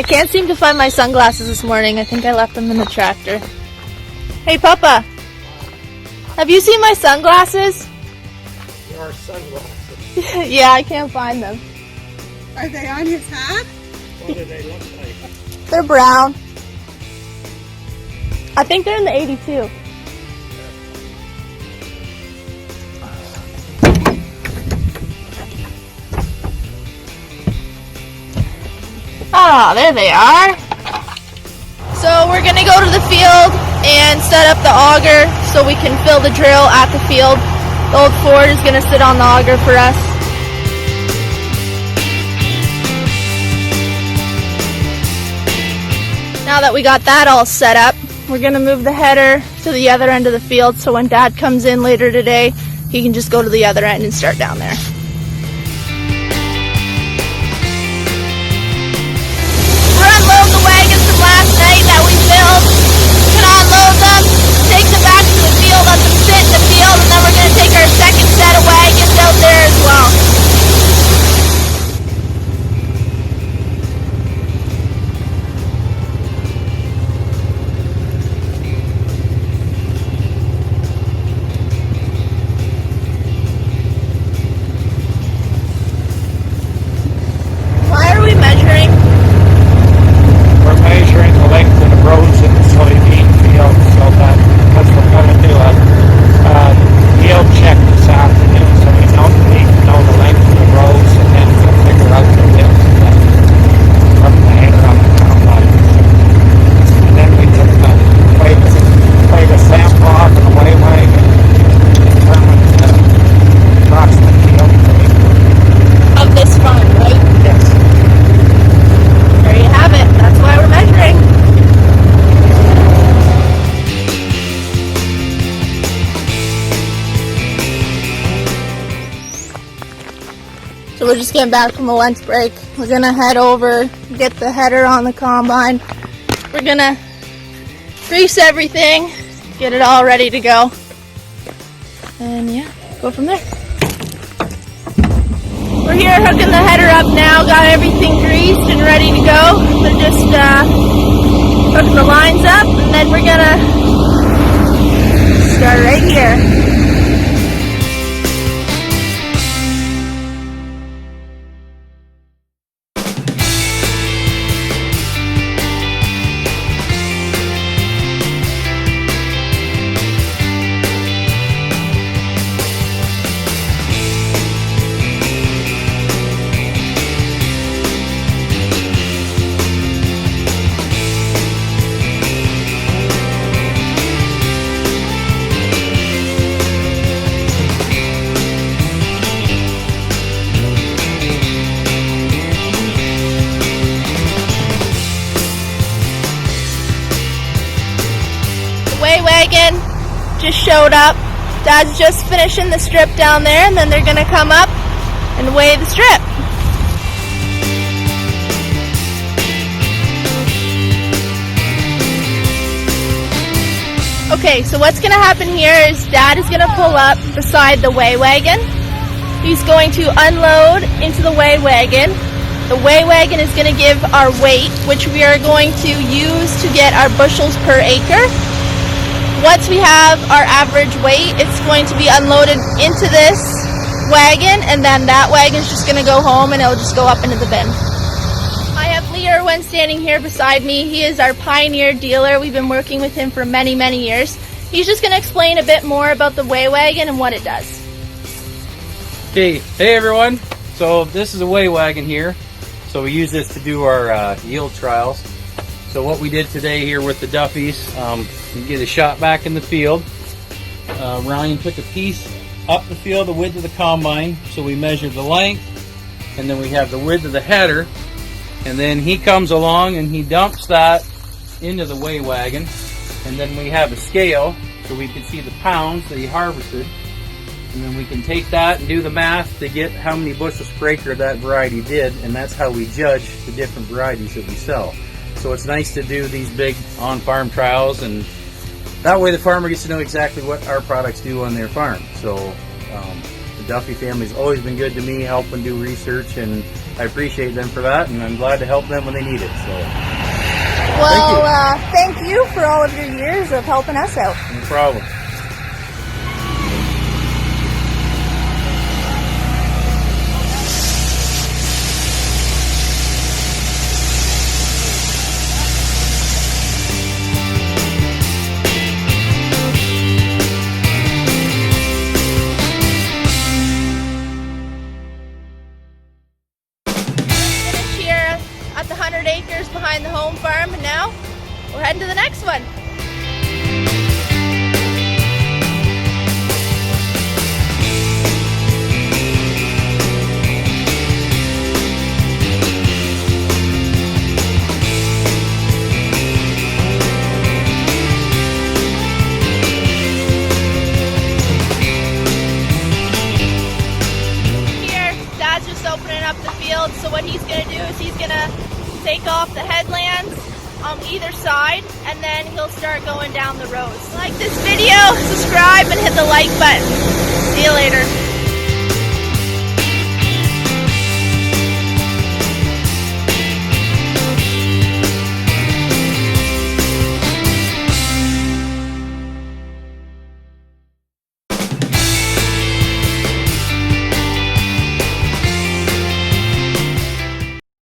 I can't seem to find my sunglasses this morning. I think I left them in the tractor. Hey, Papa. Have you seen my sunglasses? Your sunglasses. Yeah, I can't find them. Are they on his hat? What do they look like? They're brown. I think they're in the 82. Ah, there they are. So we're gonna go to the field and set up the auger so we can fill the drill at the field. The old Ford is gonna sit on the auger for us. Now that we got that all set up, we're gonna move the header to the other end of the field so when Dad comes in later today, he can just go to the other end and start down there. Let them sit in the field, and then we're going to take our second set of wagons out there as well. Why are we measuring? We're measuring the length of the rows in the soybean field, so that because we're going to do a yield check this afternoon, so we need to know the length of the rows, and then we'll figure out the width from the header on the combine. And then we took the sample off of the weigh wagon and determined the approximate yield Of this farm, right? Yes. There you have it. That's why we're measuring. So we're just getting back from a lunch break. We're gonna head over, get the header on the combine. We're gonna grease everything, get it all ready to go. And yeah, go from there. We're here hooking the header up now, got everything greased and ready to go. They're just hooking the lines up, and then we're gonna start right here. Weigh wagon just showed up. Dad's just finishing the strip down there, and then they're gonna come up and weigh the strip. Okay, so what's gonna happen here is Dad is gonna pull up beside the weigh wagon. He's going to unload into the weigh wagon. The weigh wagon is gonna give our weight, which we are going to use to get our bushels per acre. Once we have our average weight, it's going to be unloaded into this wagon, and then that wagon's just going to go home and it'll just go up into the bin. I have Lee Irwin standing here beside me. He is our Pioneer dealer. We've been working with him for many, many years. He's just going to explain a bit more about the weigh wagon and what it does. Hey everyone. So this is a weigh wagon here. So we use this to do our yield trials. So what we did today here with the Duffys, you get a shot back in the field. Ryan took a piece up the field, the width of the combine. So we measured the length, and then we have the width of the header. And then he comes along and he dumps that into the weigh wagon. And then we have a scale so we can see the pounds that he harvested. And then we can take that and do the math to get how many bushels per acre that variety did. And that's how we judge the different varieties that we sell. So it's nice to do these big on-farm trials, and that way the farmer gets to know exactly what our products do on their farm. So the Duffy family's always been good to me, helping do research, and I appreciate them for that, and I'm glad to help them when they need it. So, Well, thank you for all of your years of helping us out. no problem. Here at the 100 acres behind the home farm, and now we're heading to the next one. Here, Dad's just opening up the field, so what he's gonna do is he's gonna take off the headlands on either side, and then he'll start going down the rows. Like this video, subscribe, and hit the like button. See you later.